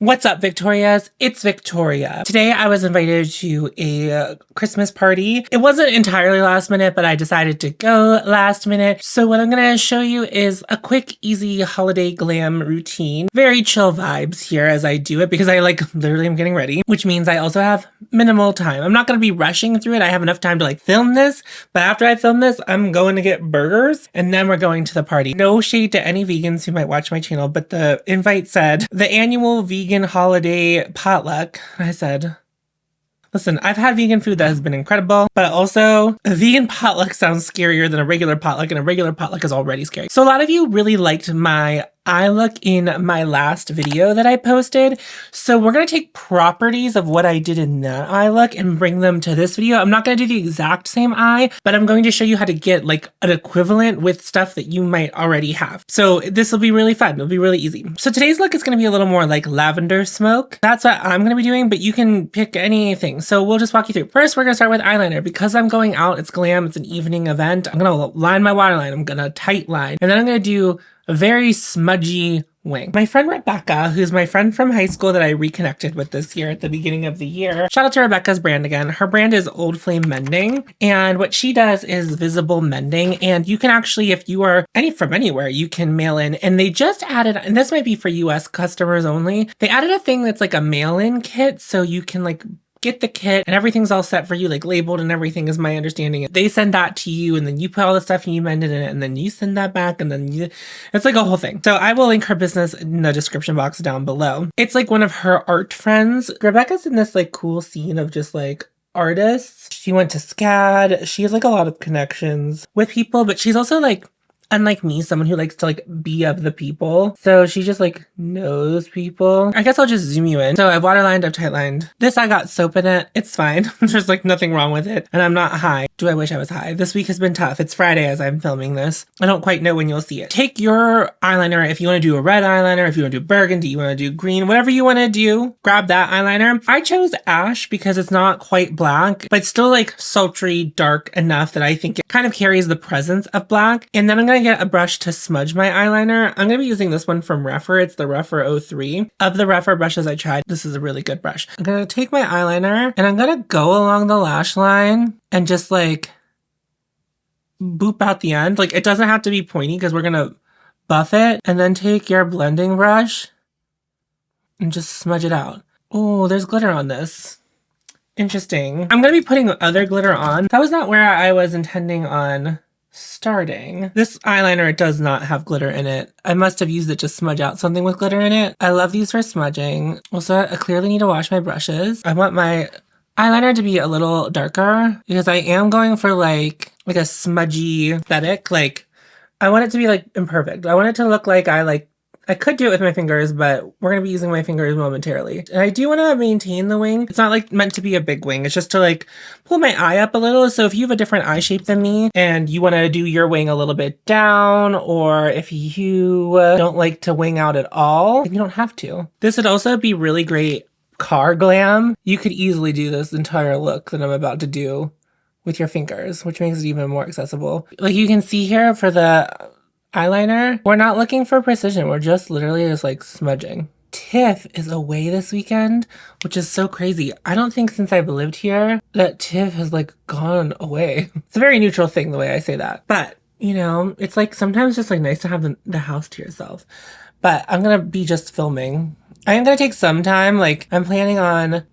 What's up, Victorias? It's Victoria. Today I was invited to a Christmas party. It wasn't entirely last minute, but I decided to go last minute. So what I'm gonna show you is a quick, easy holiday glam routine. Very chill vibes here as I do it because I literally am getting ready, which means I also have minimal time. I'm not gonna be rushing through it. I have enough time to film this, but after I film this, I'm going to get burgers and then we're going to the party. No shade to any vegans who might watch my channel, but the invite said the annual vegan holiday potluck. I said, listen, I've had vegan food that has been incredible, but also a vegan potluck sounds scarier than a regular potluck, and a regular potluck is already scary. So a lot of you really liked my eye look in my last video that I posted. So we're going to take properties of what I did in that eye look and bring them to this video. I'm not going to do the exact same eye, but I'm going to show you how to get an equivalent with stuff that you might already have. So this will be really fun. It'll be really easy. So today's look is going to be a little more like lavender smoke. That's what I'm going to be doing, but you can pick anything. So we'll just walk you through. First, we're going to start with eyeliner. Because I'm going out, it's glam, it's an evening event. I'm going to line my waterline. I'm going to tight line. And then I'm going to do a very smudgy wing. My friend Rebecca, who's my friend from high school that I reconnected with this year at the beginning of the year. Shout out to Rebecca's brand again. Her brand is Old Flame Mending. And what she does is visible mending. And you can actually, if you are from anywhere, you can mail in. And they just added, and this might be for US customers only, they added a thing that's like a mail-in kit. So you can get the kit and everything's all set for you, labeled and everything is my understanding. They send that to you and then you put all the stuff and you mend it in it and then you send that back and then it's like a whole thing. So I will link her business in the description box down below. It's one of her art friends. Rebecca's in this cool scene of just artists. She went to SCAD. She has a lot of connections with people, but she's also unlike me, someone who likes to be of the people. So she just knows people. I guess I'll just zoom you in. So I've waterlined, I've tightlined. This I got soap in it. It's fine. There's nothing wrong with it. And I'm not high. Do I wish I was high? This week has been tough. It's Friday as I'm filming this. I don't quite know when you'll see it. Take your eyeliner. If you want to do a red eyeliner, if you want to do burgundy, you want to do green, whatever you want to do, grab that eyeliner. I chose ash because it's not quite black, but it's still sultry, dark enough that I think it kind of carries the presence of black. And then I'm going to get a brush to smudge my eyeliner. I'm going to be using this one from Refer. It's the Refer 03. Of the Refer brushes I tried, this is a really good brush. I'm going to take my eyeliner and I'm going to go along the lash line and just boop out the end. It doesn't have to be pointy because we're going to buff it. And then take your blending brush and just smudge it out. Oh, there's glitter on this. Interesting. I'm going to be putting other glitter on. That was not where I was intending on starting. This eyeliner does not have glitter in it. I must have used it to smudge out something with glitter in it. I love these for smudging. Also, I clearly need to wash my brushes. I want my eyeliner to be a little darker because I am going for a smudgy aesthetic. I want it to be imperfect. I want it to look like I could do it with my fingers, but we're going to be using my fingers momentarily. And I do want to maintain the wing. It's not meant to be a big wing. It's just to pull my eye up a little. So if you have a different eye shape than me and you want to do your wing a little bit down, or if you don't like to wing out at all, then you don't have to. This would also be really great car glam. You could easily do this entire look that I'm about to do with your fingers, which makes it even more accessible. You can see here for the eyeliner, we're not looking for precision. We're just literally smudging. Tiff is away this weekend, which is so crazy. I don't think since I've lived here that Tiff has gone away. It's a very neutral thing the way I say that. But, it's sometimes just nice to have the house to yourself. But I'm going to be just filming. I am going to take some time. I'm planning on,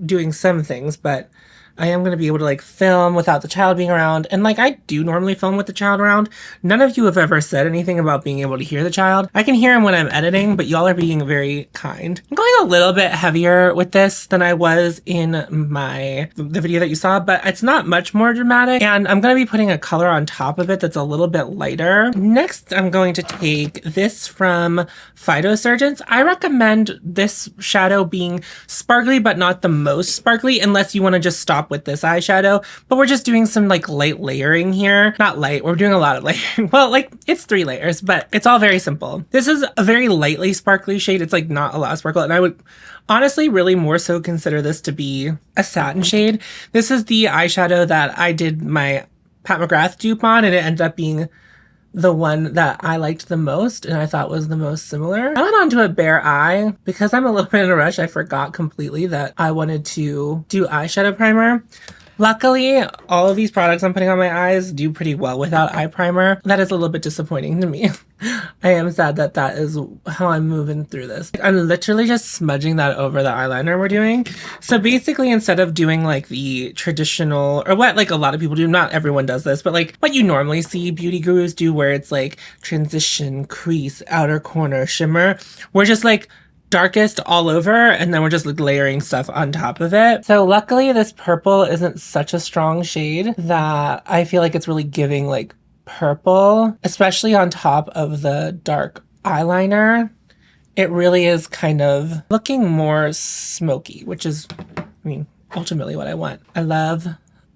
doing some things, but I am going to be able to film without the child being around. And I do normally film with the child around. None of you have ever said anything about being able to hear the child. I can hear him when I'm editing, but y'all are being very kind. I'm going a little bit heavier with this than I was in the video that you saw, but it's not much more dramatic. And I'm going to be putting a color on top of it that's a little bit lighter. Next, I'm going to take this from Phytosurgence. I recommend this shadow being sparkly, but not the most sparkly, unless you want to just stop with this eyeshadow, but we're just doing some light layering here. Not light, we're doing a lot of layering. Well, it's 3 layers, but it's all very simple. This is a very lightly sparkly shade. It's not a lot of sparkle, and I would honestly really more so consider this to be a satin shade. This is the eyeshadow that I did my Pat McGrath dupe on, and it ended up being the one that I liked the most and I thought was the most similar. I went on to a bare eye. Because I'm a little bit in a rush, I forgot completely that I wanted to do eyeshadow primer. Luckily, all of these products I'm putting on my eyes do pretty well without eye primer. That is a little bit disappointing to me. I am sad that that is how I'm moving through this. I'm literally just smudging that over the eyeliner we're doing. So basically, instead of doing like the traditional, or what like a lot of people do, not everyone does this, but like what you normally see beauty gurus do where it's like transition, crease, outer corner, shimmer, we're just like darkest all over, and then we're just like layering stuff on top of it. So luckily this purple isn't such a strong shade that I feel like it's really giving like purple, especially on top of the dark eyeliner. It really is kind of looking more smoky, which is, I mean, ultimately what I want. I love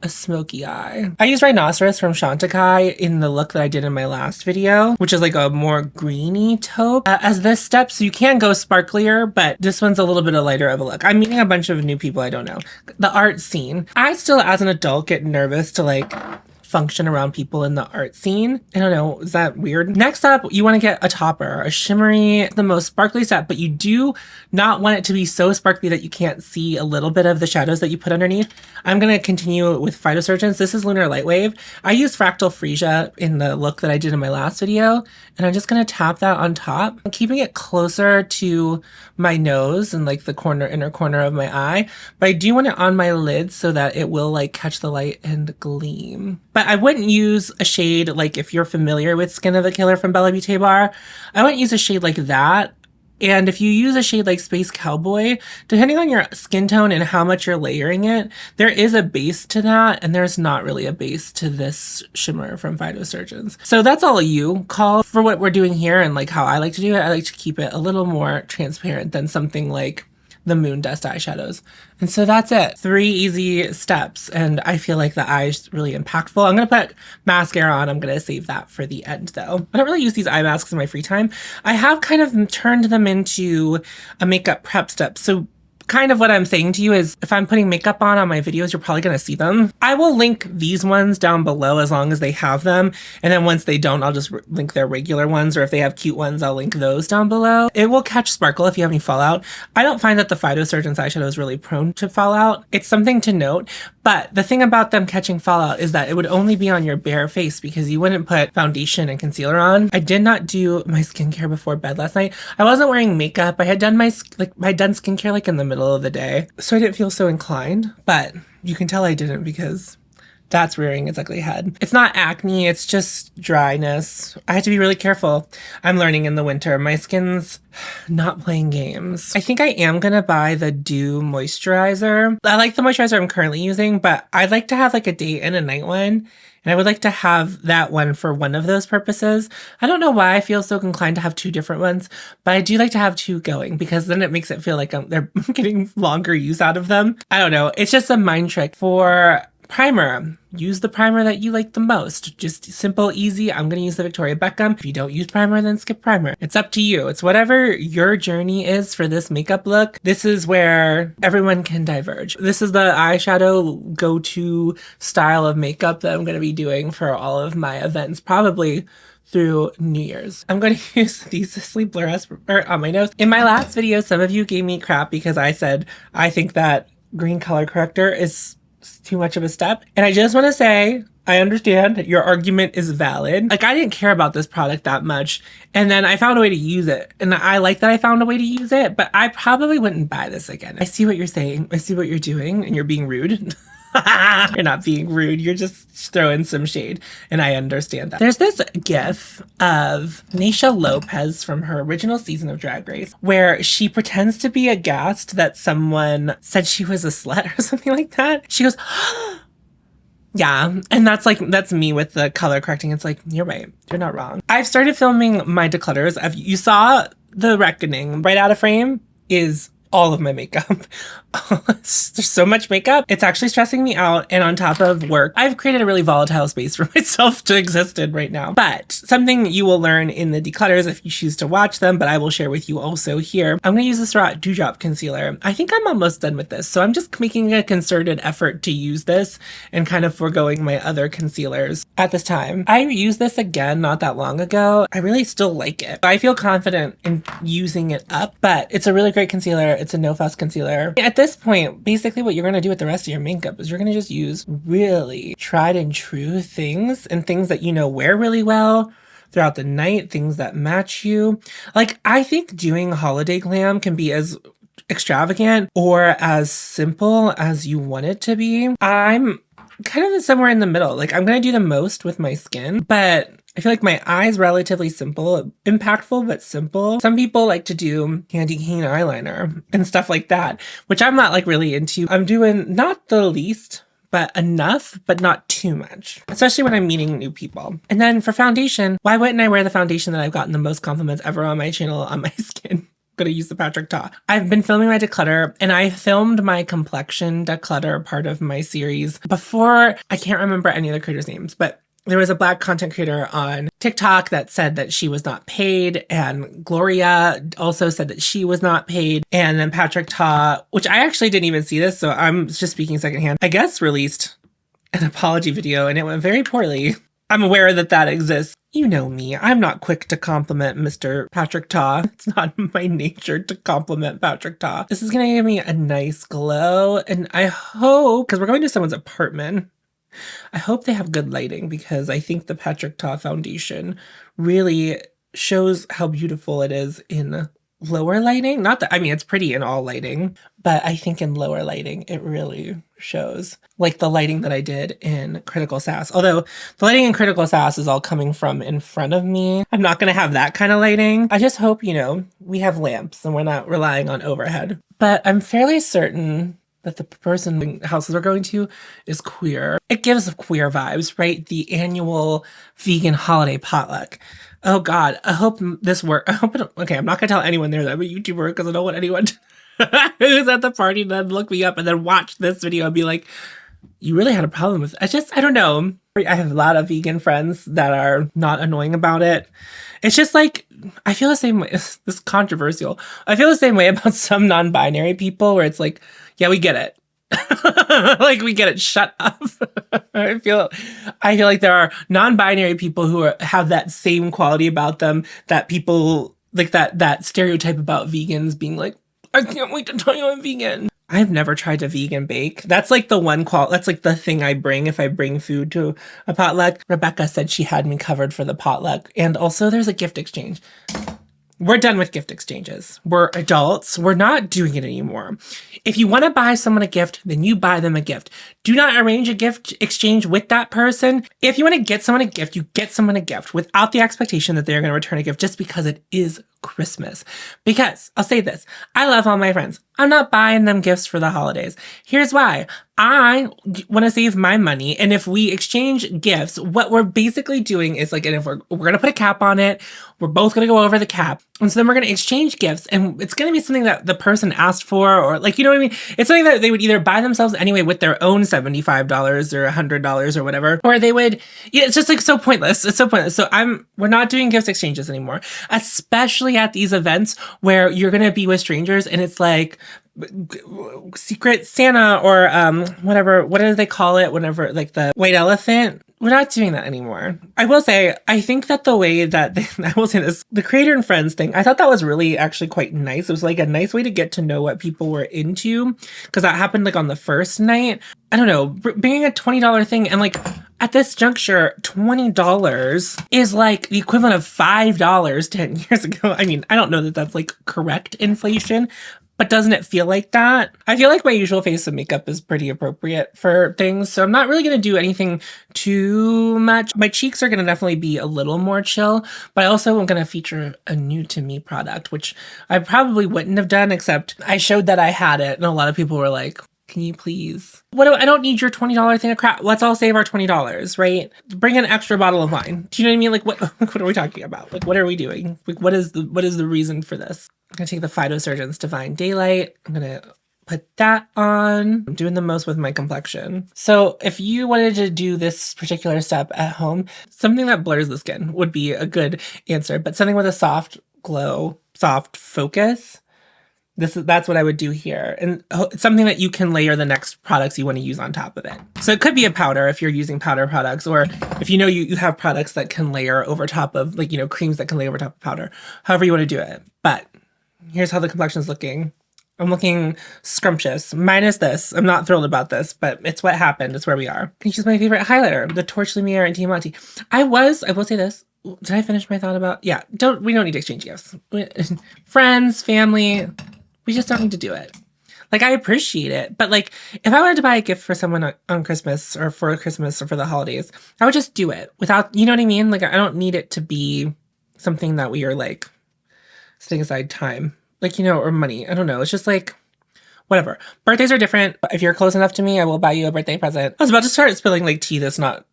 a smoky eye. I used Rhinoceros from Chantecaille in the look that I did in my last video, which is like a more greeny taupe as this step. So you can go sparklier, but this one's a little bit lighter of a look. I'm meeting a bunch of new people I don't know. The art scene. I still, as an adult, get nervous to like function around people in the art scene. I don't know, is that weird? Next up, you want to get a topper, a shimmery, the most sparkly step, but you do not want it to be so sparkly that you can't see a little bit of the shadows that you put underneath. I'm going to continue with Phytosurgeons. This is Lunar Lightwave. I used Fractal Freesia in the look that I did in my last video, and I'm just going to tap that on top. I'm keeping it closer to my nose and like the inner corner of my eye, but I do want it on my lid so that it will like catch the light and gleam. But I wouldn't use a shade like, if you're familiar with Skin of the Killer from Bella Beauté Bar, I wouldn't use a shade like that. And if you use a shade like Space Cowboy, depending on your skin tone and how much you're layering it, there is a base to that, and there's not really a base to this shimmer from Phytosurgeons. So that's all you call for what we're doing here, and like how I like to do it. I like to keep it a little more transparent than something like the Moon Dust eyeshadows. And so that's it. 3 easy steps, and I feel like the eye's really impactful. I'm gonna put mascara on. I'm gonna save that for the end though. I don't really use these eye masks in my free time. I have kind of turned them into a makeup prep step. So kind of what I'm saying to you is, if I'm putting makeup on my videos, you're probably gonna see them. I will link these ones down below as long as they have them. And then once they don't, I'll just link their regular ones, or if they have cute ones, I'll link those down below. It will catch sparkle if you have any fallout. I don't find that the Phytosurgeons eyeshadow is really prone to fallout. It's something to note, but the thing about them catching fallout is that it would only be on your bare face, because you wouldn't put foundation and concealer on. I did not do my skincare before bed last night. I wasn't wearing makeup. I had done skincare like in the middle of the day, so I didn't feel so inclined, but you can tell I didn't because that's rearing its ugly head. It's not acne, it's just dryness. I had to be really careful. I'm learning in the winter. My skin's not playing games. I think I am gonna buy the Dieux moisturizer. I like the moisturizer I'm currently using, but I'd like to have like a day and a night one. And I would like to have that one for one of those purposes. I don't know why I feel so inclined to have 2 different ones, but I do like to have 2 going, because then it makes it feel like they're getting longer use out of them. I don't know. It's just a mind trick. For primer, use the primer that you like the most. Just simple, easy. I'm going to use the Victoria Beckham. If you don't use primer, then skip primer. It's up to you. It's whatever your journey is for this makeup look. This is where everyone can diverge. This is the eyeshadow go-to style of makeup that I'm going to be doing for all of my events, probably through New Year's. I'm going to use these Sleep Blur on my nose. In my last video, some of you gave me crap because I said I think that green color corrector is too much of a step. And I just want to say, I understand that your argument is valid. Like, I didn't care about this product that much, and then I found a way to use it. And I like that I found a way to use it, but I probably wouldn't buy this again. I see what you're saying. I see what you're doing, and you're being rude. You're not being rude. You're just throwing some shade, and I understand that. There's this gif of Naysha Lopez from her original season of Drag Race where she pretends to be aghast that someone said she was a slut or something like that. She goes, yeah, and that's me with the color correcting. It's like, you're right. You're not wrong. I've started filming my declutters. You saw the Reckoning right out of frame is all of my makeup. There's so much makeup. It's actually stressing me out. And on top of work, I've created a really volatile space for myself to exist in right now. But something you will learn in the declutters if you choose to watch them, but I will share with you also here. I'm going to use the Surratt Dewdrop Concealer. I think I'm almost done with this. So I'm just making a concerted effort to use this and kind of foregoing my other concealers at this time. I used this again not that long ago. I really still like it. I feel confident in using it up, but it's a really great concealer. It's a no-fuss concealer. At this point, basically what you're going to do with the rest of your makeup is you're going to just use really tried and true things and things that you know wear really well throughout the night, things that match you. Like, I think doing holiday glam can be as extravagant or as simple as you want it to be. I'm kind of somewhere in the middle. Like, I'm going to do the most with my skin, but I feel like my eye's relatively simple, impactful, but simple. Some people like to do candy cane eyeliner and stuff like that, which I'm not like really into. I'm doing not the least, but enough, but not too much, especially when I'm meeting new people. And then for foundation, why wouldn't I wear the foundation that I've gotten the most compliments ever on my channel on my skin? Gonna use the Patrick Ta. I've been filming my declutter, and I filmed my complexion declutter part of my series before. I can't remember any of the creators' names, but there was a Black content creator on TikTok that said that she was not paid, and Gloria also said that she was not paid. And then Patrick Ta, which I actually didn't even see this, so I'm just speaking secondhand, I guess released an apology video, and it went very poorly. I'm aware that that exists. You know me, I'm not quick to compliment Mr. Patrick Ta. It's not my nature to compliment Patrick Ta. This is gonna give me a nice glow, and I hope, because we're going to someone's apartment, I hope they have good lighting, because I think the Patrick Ta foundation really shows how beautiful it is in lower lighting. Not that, I mean, it's pretty in all lighting, but I think in lower lighting, it really shows. Like the lighting that I did in Critical Sass. Although the lighting in Critical Sass is all coming from in front of me. I'm not going to have that kind of lighting. I just hope, you know, we have lamps and we're not relying on overhead. But I'm fairly certain that the person houses we're going to is queer. It gives queer vibes, right? The annual vegan holiday potluck. Oh God, I hope this works. I hope it, okay, I'm not gonna tell anyone there that I'm a YouTuber because I don't want anyone who's at the party to look me up and then watch this video and be like, you really had a problem with it. I don't know. I have a lot of vegan friends that are not annoying about it. It's just like, I feel the same way. This is controversial. I feel the same way about some non-binary people where it's like, yeah, we get it. Like, we get it. Shut up. I feel like there are non-binary people who have that same quality about them that people like that stereotype about vegans being like, I can't wait to tell you I'm vegan. I've never tried to vegan bake. That's like the one that's like the thing I bring if I bring food to a potluck. Rebecca said she had me covered for the potluck. And also there's a gift exchange. We're done with gift exchanges. We're adults. We're not doing it anymore. If you want to buy someone a gift, then you buy them a gift. Do not arrange a gift exchange with that person. If you want to get someone a gift, you get someone a gift without the expectation that they're going to return a gift just because it is Christmas. Because I'll say this, I love all my friends. I'm not buying them gifts for the holidays. Here's why. I want to save my money. And if we exchange gifts, what we're basically doing is like, and if we're going to put a cap on it, we're both going to go over the cap. And so then we're going to exchange gifts, and it's going to be something that the person asked for, or like, you know what I mean? It's something that they would either buy themselves anyway with their own $75 or $100 or whatever, or they would, yeah, it's just like so pointless. It's so pointless. So we're not doing gift exchanges anymore, especially at these events where you're going to be with strangers and it's like, Secret Santa or whatever, what do they call it whenever, like the white elephant? We're not doing that anymore. I will say, I think that the way that I will say this, the creator and friends thing, I thought that was really actually quite nice. It was like a nice way to get to know what people were into, because that happened like on the first night. I don't know, being a $20 thing, and like at this juncture, $20 is like the equivalent of $5 10 years ago. I mean, I don't know that that's like correct inflation, but doesn't it feel like that? I feel like my usual face of makeup is pretty appropriate for things, so I'm not really going to do anything too much. My cheeks are going to definitely be a little more chill, but I also am going to feature a new to me product, which I probably wouldn't have done, except I showed that I had it, and a lot of people were like, can you please? I don't need your $20 thing of crap. Let's all save our $20, right? Bring an extra bottle of wine. Do you know what I mean? Like, what are we talking about? Like, what are we doing? Like, what is the reason for this? I'm gonna take the Phytosurgeon's Divine Daylight. I'm gonna put that on. I'm doing the most with my complexion. So if you wanted to do this particular step at home, something that blurs the skin would be a good answer, but something with a soft glow, soft focus. That's what I would do here. And something that you can layer the next products you want to use on top of it. So it could be a powder if you're using powder products, or if you know you have products that can layer over top of, like, you know, creams that can lay over top of powder, however you want to do it. But here's how the complexion's looking. I'm looking scrumptious, minus this. I'm not thrilled about this, but it's what happened. It's where we are. Can you choose my favorite highlighter? The Torch Lumiere and Diamante. I will say this. Did I finish my thought about? Yeah, we don't need to exchange gifts. Friends, family, we just don't need to do it. Like, I appreciate it, but like, if I wanted to buy a gift for someone on Christmas or for Christmas or for the holidays, I would just do it without, you know what I mean? Like, I don't need it to be something that we are like setting aside time. Like, you know, or money. I don't know. It's just like, whatever. Birthdays are different. If you're close enough to me, I will buy you a birthday present. I was about to start spilling like tea it's not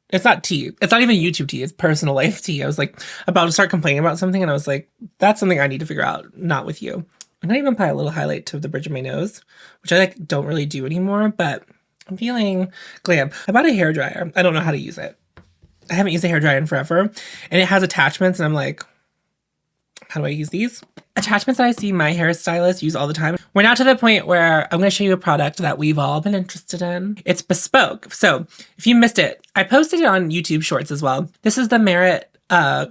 tea. It's not even YouTube tea. It's personal life tea. I was like about to start complaining about something, and I was like, that's something I need to figure out, not with you. I'm gonna even apply a little highlight to the bridge of my nose, which I like don't really do anymore, but I'm feeling glam. I bought a hairdryer. I don't know how to use it. I haven't used a hairdryer in forever, and it has attachments, and I'm like, how do I use these? Attachments that I see my hairstylists use all the time. We're now to the point where I'm going to show you a product that we've all been interested in. It's Bespoke. So if you missed it, I posted it on YouTube Shorts as well. This is the Merit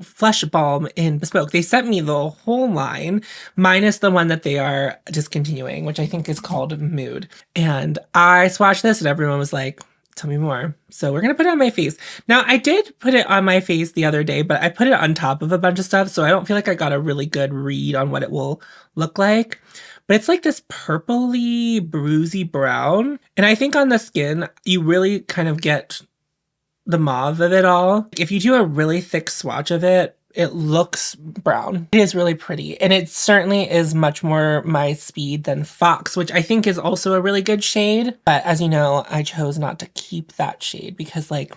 Flesh Balm in Bespoke. They sent me the whole line, minus the one that they are discontinuing, which I think is called Mood. And I swatched this and everyone was like, tell me more. So we're going to put it on my face. Now, I did put it on my face the other day, but I put it on top of a bunch of stuff, so I don't feel like I got a really good read on what it will look like. But it's like this purpley, bruisey brown. And I think on the skin, you really kind of get the mauve of it all. If you do a really thick swatch of it, it looks brown. It is really pretty. And it certainly is much more my speed than Fox, which I think is also a really good shade. But as you know, I chose not to keep that shade because, like,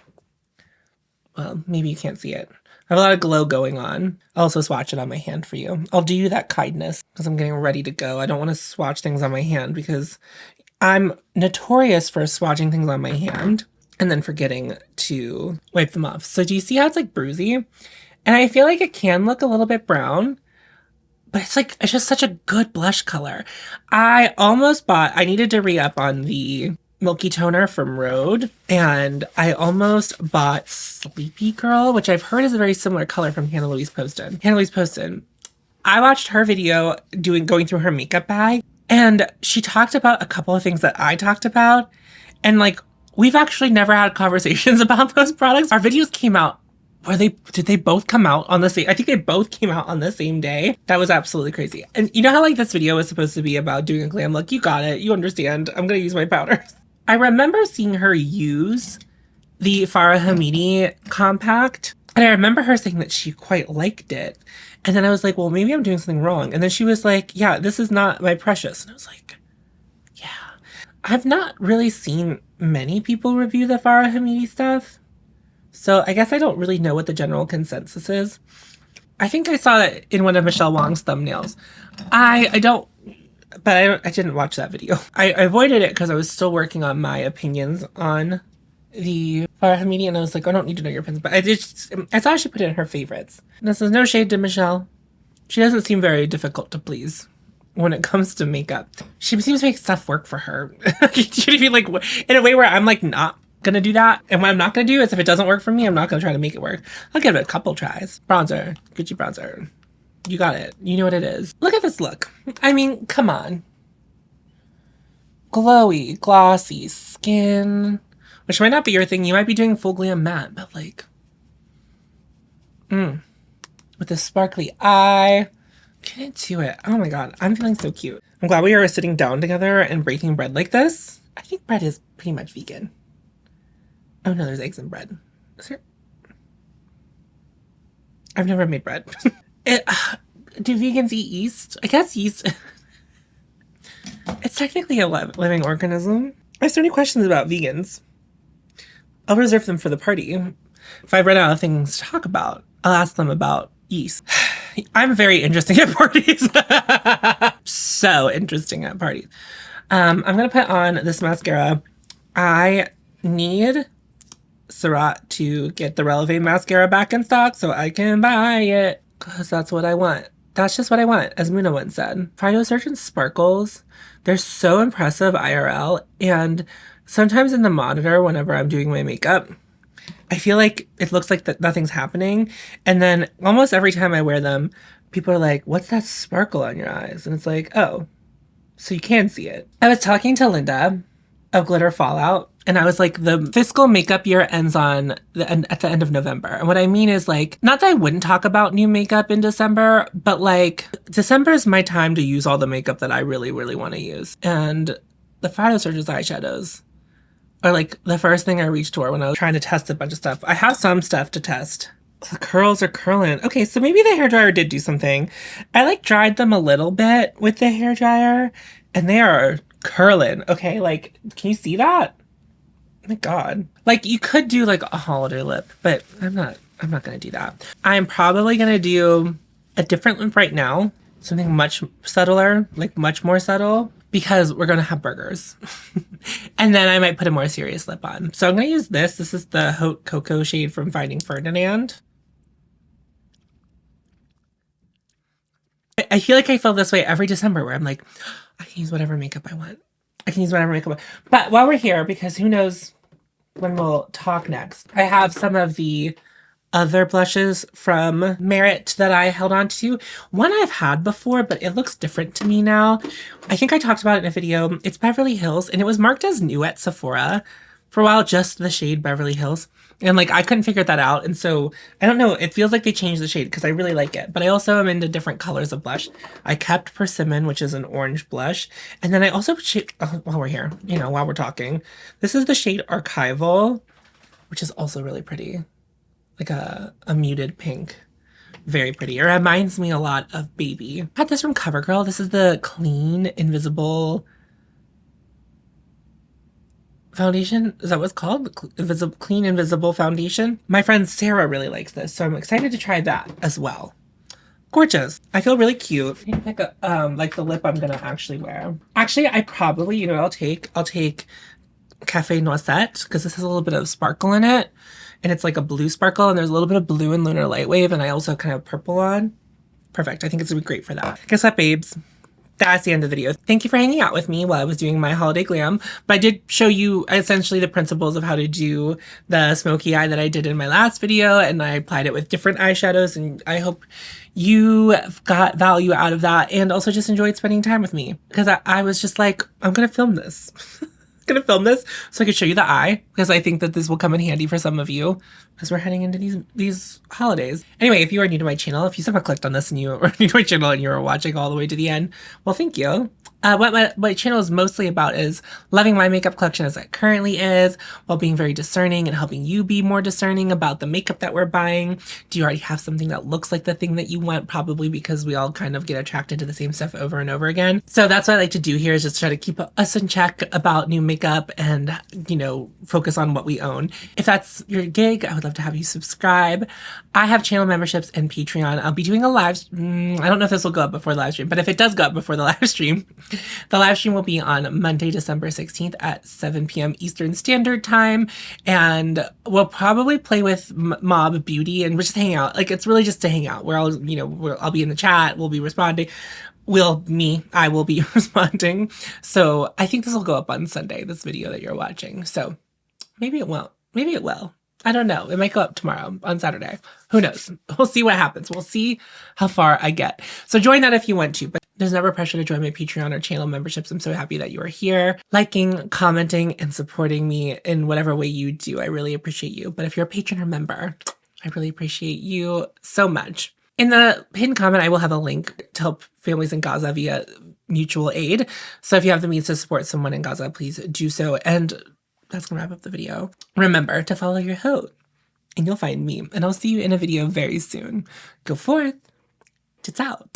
well, maybe you can't see it. I have a lot of glow going on. I'll also swatch it on my hand for you. I'll do you that kindness because I'm getting ready to go. I don't want to swatch things on my hand because I'm notorious for swatching things on my hand and then forgetting to wipe them off. So do you see how it's like bruisey? And I feel like it can look a little bit brown, but it's just such a good blush color. I needed to re-up on the Milky Toner from Rhode, and I almost bought Sleepy Girl, which I've heard is a very similar color from Hannah Louise Poston. Hannah Louise Poston, I watched her video going through her makeup bag, and she talked about a couple of things that I talked about, and like, we've actually never had conversations about those products. Our videos came out. Did they both come out on the same? I think they both came out on the same day. That was absolutely crazy. And you know how like this video was supposed to be about doing a glam look? You got it. You understand. I'm going to use my powder. I remember seeing her use the Farah Hamidi compact. And I remember her saying that she quite liked it. And then I was like, well, maybe I'm doing something wrong. And then she was like, yeah, this is not my precious. And I was like, yeah. I've not really seen many people review the Farah Hamidi stuff. So I guess I don't really know what the general consensus is. I think I saw it in one of Michelle Wong's thumbnails. I didn't watch that video. I avoided it because I was still working on my opinions on the Farah Hamidi, and I was like, I don't need to know your opinions. But I saw she put it in her favorites. And this is no shade to Michelle. She doesn't seem very difficult to please when it comes to makeup. She seems to make stuff work for her. She'd be like, in a way where I'm like, not gonna do that. And what I'm not gonna do is if it doesn't work for me, I'm not gonna try to make it work. I'll give it a couple tries. Bronzer, Gucci bronzer. You got it. You know what it is. Look at this look. I mean, come on. Glowy, glossy skin, which might not be your thing. You might be doing full glam matte, but like, with this sparkly eye. Get into it. Oh my God, I'm feeling so cute. I'm glad we are sitting down together and breaking bread like this. I think bread is pretty much vegan. Oh no, there's eggs in bread. Is there? I've never made bread. Do vegans eat yeast? I guess yeast. It's technically a living organism. I have so many questions about vegans. I'll reserve them for the party. If I run out of things to talk about, I'll ask them about yeast. I'm very interesting at parties. So interesting at parties. I'm going to put on this mascara. I need Surratt to get the Relevee mascara back in stock so I can buy it. Because that's what I want. That's just what I want, as Muna once said. Phytosurgeon sparkles. They're so impressive IRL. And sometimes in the monitor, whenever I'm doing my makeup, I feel like it looks like that nothing's happening. And then almost every time I wear them, people are like, what's that sparkle on your eyes? And it's like, oh, so you can see it. I was talking to Linda of Glitter Fallout, and I was like, the fiscal makeup year ends on at the end of November. And what I mean is, like, not that I wouldn't talk about new makeup in December, but like December is my time to use all the makeup that I really, really want to use. And the Phytosurgeon's eyeshadows are like the first thing I reached for when I was trying to test a bunch of stuff. I have some stuff to test. The curls are curling. Okay, so maybe the hairdryer did do something. I like dried them a little bit with the hairdryer, and they are curling. Okay, like, can you see that? Oh my God. Like, you could do like a holiday lip, but I'm not gonna do that. I'm probably gonna do a different lip right now. Something much subtler, like much more subtle, because we're gonna have burgers. And then I might put a more serious lip on. So I'm gonna use this. This is the Haute Coco shade from Finding Ferdinand. I feel like I feel this way every December where I'm like, I can use whatever makeup I want. I can use whatever makeup I want. But while we're here, because who knows when we'll talk next, I have some of the other blushes from Merit that I held on to. One I've had before, but it looks different to me now. I think I talked about it in a video. It's Beverly Hills, and it was marked as new at Sephora for a while, just the shade Beverly Hills. And like, I couldn't figure that out. And so I don't know, it feels like they changed the shade because I really like it. But I also am into different colors of blush. I kept Persimmon, which is an orange blush. And then I also, while we're here, you know, while we're talking, this is the shade Archival, which is also really pretty. Like a muted pink. Very pretty. It reminds me a lot of Baby. I had this from CoverGirl. This is the Clean Invisible foundation. Is that what it's called? Clean Invisible Foundation. My friend Sarah really likes this, so I'm excited to try that as well. Gorgeous. I feel really cute. I pick up like the lip I'm gonna actually wear. Actually, I probably, you know, I'll take Cafe Noisette because this has a little bit of sparkle in it, and it's like a blue sparkle, and there's a little bit of blue in Lunar Lightwave, and I also kind of purple on. Perfect. I think it's gonna be great for that. Guess what, babes? That's the end of the video. Thank you for hanging out with me while I was doing my holiday glam. But I did show you essentially the principles of how to do the smoky eye that I did in my last video, and I applied it with different eyeshadows, and I hope you got value out of that and also just enjoyed spending time with me, because I was just like, I'm gonna film this. Gonna film this so I could show you the eye, because I think that this will come in handy for some of you as we're heading into these holidays. Anyway, if you are new to my channel, if you somehow clicked on this and you are new to my channel and you are watching all the way to the end, well, thank you. What my channel is mostly about is loving my makeup collection as it currently is, while being very discerning and helping you be more discerning about the makeup that we're buying. Do you already have something that looks like the thing that you want? Probably, because we all kind of get attracted to the same stuff over and over again. So that's what I like to do here, is just try to keep us in check about new makeup and, you know, focus on what we own. If that's your gig, I would love to have you subscribe. I have channel memberships and Patreon. I'll be doing a live, I don't know if this will go up before the live stream, but if it does go up before the live stream, the live stream will be on Monday, December 16th at 7 p.m. Eastern Standard Time. And we'll probably play with Mob Beauty and we're just hang out. Like, it's really just to hang out. I'll be in the chat. We'll be responding. I will be responding. So I think this will go up on Sunday, this video that you're watching. So maybe it won't. Maybe it will. I don't know. It might go up tomorrow on Saturday. Who knows? We'll see what happens. We'll see how far I get. So join that if you want to, but there's never pressure to join my Patreon or channel memberships. I'm so happy that you are here, liking, commenting, and supporting me in whatever way you do. I really appreciate you. But if you're a patron or member, I really appreciate you so much. In the pinned comment, I will have a link to help families in Gaza via mutual aid. So if you have the means to support someone in Gaza, please do so. And that's gonna wrap up the video. Remember to follow your Haute, and you'll find me. And I'll see you in a video very soon. Go forth. Tits out.